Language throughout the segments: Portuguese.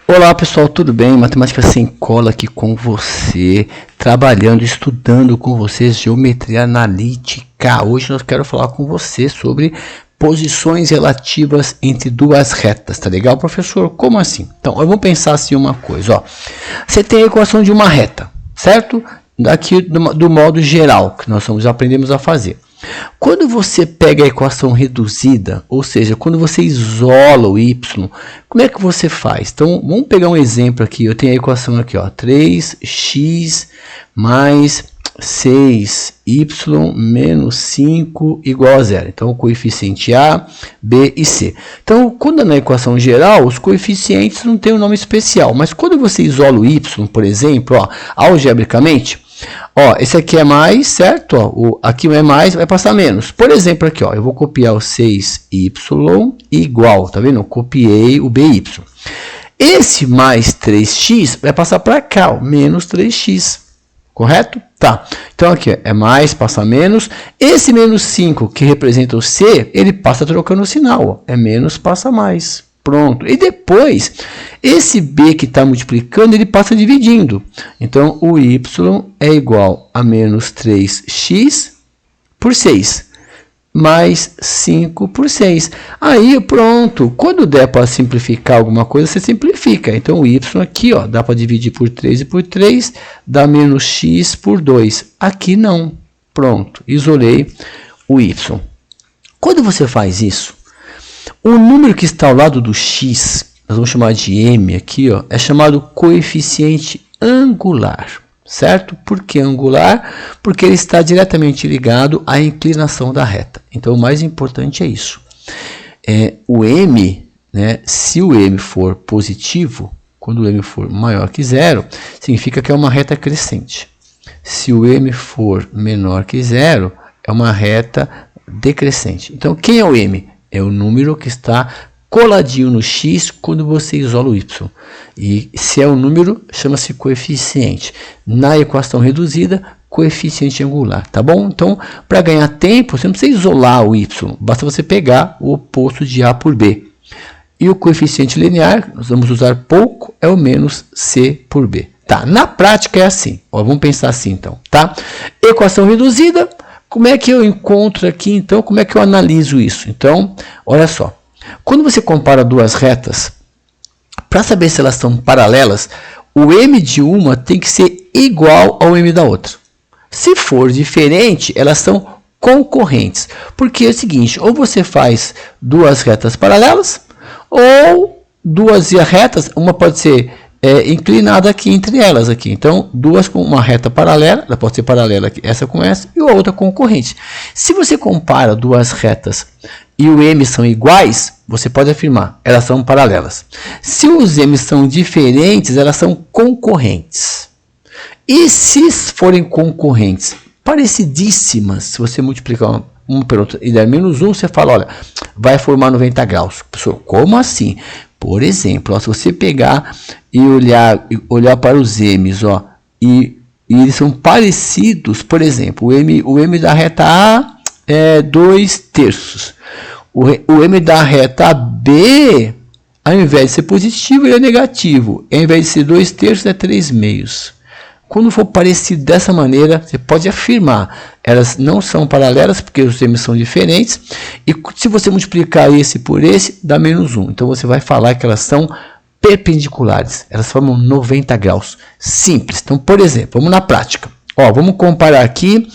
Olá pessoal, tudo bem? Matemática Sem Cola aqui com você, trabalhando, estudando com vocês geometria analítica. Hoje nós quero falar com você sobre posições relativas entre duas retas, tá legal, professor? Como assim? Então, eu vou pensar assim uma coisa, ó. Você tem a equação de uma reta, certo? Daqui do modo geral, que nós aprendemos a fazer. Quando você pega a equação reduzida, ou seja, quando você isola o y, como é que você faz? Então, vamos pegar um exemplo aqui. Eu tenho a equação aqui, ó, 3x mais 6y menos 5 igual a zero. Então, o coeficiente A, B e C. Então, quando na equação geral, os coeficientes não têm um nome especial. Mas quando você isola o y, por exemplo, ó, algebricamente, ó, esse aqui é mais, certo? Ó, aqui é mais, vai passar menos. Por exemplo, aqui, ó, eu vou copiar o 6y igual, tá vendo? Eu copiei o by. Esse mais 3x vai passar para cá, ó, menos 3x. Correto? Tá. Então, aqui ó, é mais, passa menos. Esse menos 5, que representa o c, ele passa trocando o sinal. Ó, é menos, passa mais. Pronto. E depois, esse b que está multiplicando, ele passa dividindo. Então, o y é igual a menos 3x por 6, mais 5 por 6. Aí, pronto. Quando der para simplificar alguma coisa, você simplifica. Então, o y aqui, ó, dá para dividir por 3 e por 3, dá menos x por 2. Aqui não. Pronto. Isolei o y. Quando você faz isso, o número que está ao lado do x, nós vamos chamar de m aqui, ó, é chamado coeficiente angular, certo? Por que angular? Porque ele está diretamente ligado à inclinação da reta. Então, o mais importante é isso. O m, né, se o m for positivo, quando o m for maior que zero, significa que é uma reta crescente. Se o m for menor que zero, é uma reta decrescente. Então, quem é o m? É o número que está coladinho no x quando você isola o y. E se é um número, chama-se coeficiente. Na equação reduzida, coeficiente angular, tá bom? Então, para ganhar tempo, você não precisa isolar o y. Basta você pegar o oposto de A por B. E o coeficiente linear, nós vamos usar pouco, é o menos C por B. Tá, na prática é assim. Ó, vamos pensar assim, então, tá? Equação reduzida. Como é que eu encontro aqui, então, como é que eu analiso isso? Então, olha só. Quando você compara duas retas, para saber se elas são paralelas, o m de uma tem que ser igual ao m da outra. Se for diferente, elas são concorrentes. Porque é o seguinte, ou você faz duas retas paralelas, ou duas retas, uma pode ser inclinada aqui entre elas aqui. Então, duas com uma reta paralela, ela pode ser paralela aqui, essa com essa, e a outra concorrente. Se você compara duas retas e o m são iguais, você pode afirmar, elas são paralelas. Se os m são diferentes, elas são concorrentes. E se forem concorrentes, parecidíssimas, se você multiplicar uma pela outra e der menos 1, você fala, olha, vai formar 90 graus. Professor, como assim? Por exemplo, ó, se você pegar e olhar para os m's, ó, e eles são parecidos, por exemplo, o m da reta A é 2/3. O m da reta B, ao invés de ser positivo, ele é negativo. Ao invés de ser 2/3, é 3/2. Quando for parecido dessa maneira, você pode afirmar, elas não são paralelas, porque os m's são diferentes, e se você multiplicar esse por esse, dá menos 1. Então, você vai falar que elas são perpendiculares, elas formam 90 graus. Simples. Então, por exemplo, vamos na prática. Ó, vamos comparar aqui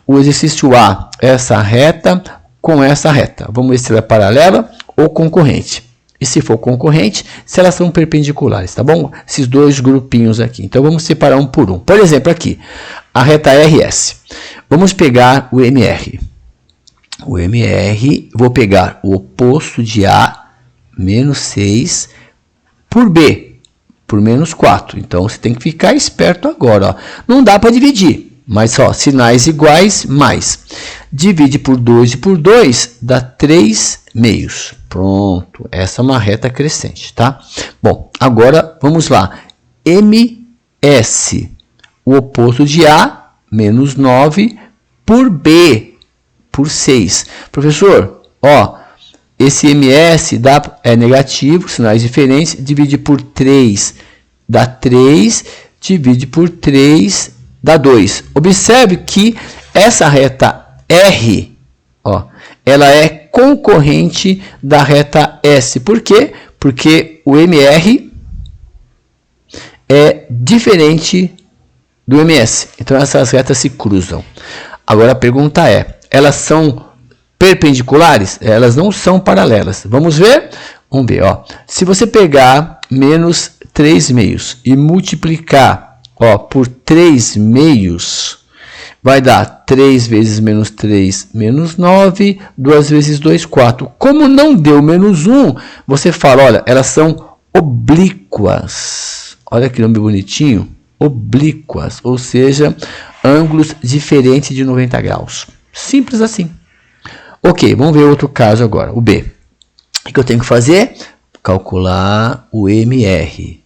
o exercício A, essa reta, com essa reta. Vamos ver se ela é paralela ou concorrente. E se for concorrente, se elas são perpendiculares, tá bom? Esses dois grupinhos aqui. Então, vamos separar um por um. Por exemplo, aqui, a reta RS. Vamos pegar o MR. O MR, vou pegar o oposto de A, menos 6, por B, por menos 4. Então, você tem que ficar esperto agora. Ó. Não dá para dividir, mas ó, sinais iguais, mais. Divide por 2 e por 2, dá 3/2. Pronto, essa é uma reta crescente, tá? Bom, agora vamos lá. MS, o oposto de A, menos 9, por B, por 6. Professor, ó, esse MS é negativo, sinais diferentes, divide por 3, dá 3, divide por 3, dá 2. Observe que essa reta R, ó, ela é concorrente da reta S. Por quê? Porque o MR é diferente do MS. Então, essas retas se cruzam. Agora, a pergunta é, elas são perpendiculares? Elas não são paralelas. Vamos ver? Vamos ver, ó. Se você pegar menos 3 meios e multiplicar, ó, por 3 meios, vai dar 3 vezes menos 3, menos 9, 2 vezes 2, 4. Como não deu menos 1, você fala, olha, elas são oblíquas. Olha que nome bonitinho. Oblíquas, ou seja, ângulos diferentes de 90 graus. Simples assim. Ok, vamos ver outro caso agora, o B. O que eu tenho que fazer? Calcular o MR.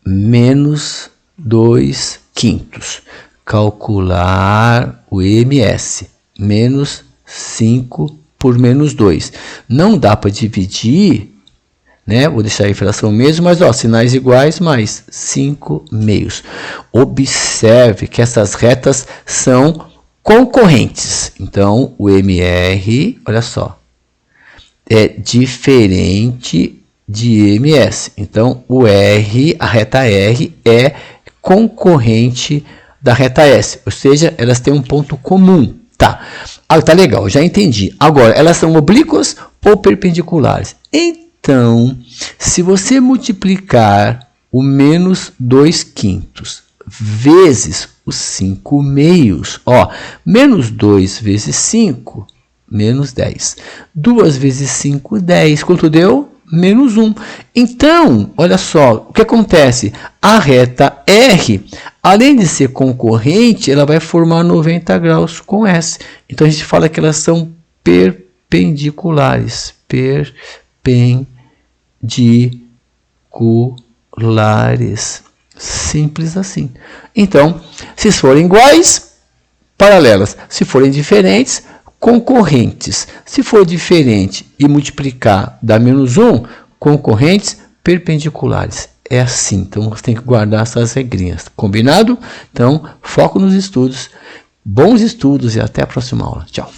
Menos 2 quintos. Calcular o MS. Menos 5 por menos 2. Não dá para dividir, né? Vou deixar a inflação mesmo, mas ó, sinais iguais mais 5 meios. Observe que essas retas são concorrentes. Então, o MR, olha só, é diferente de MS. Então, o R, a reta R, é concorrente da reta S. Ou seja, elas têm um ponto comum. Tá, tá legal, já entendi. Agora, elas são oblíquas ou perpendiculares? Então, se você multiplicar o menos 2 quintos vezes os 5 meios, ó, menos 2 vezes 5, menos 10. 2 vezes 5, 10. Quanto deu? Menos 1. Então, olha só, o que acontece? A reta R, além de ser concorrente, ela vai formar 90 graus com S. Então, a gente fala que elas são perpendiculares. Perpendiculares. Simples assim. Então, se forem iguais, paralelas. Se forem diferentes, concorrentes. Se for diferente e multiplicar dá menos 1, concorrentes perpendiculares. É assim. Então, você tem que guardar essas regrinhas. Combinado? Então, foco nos estudos. Bons estudos e até a próxima aula. Tchau.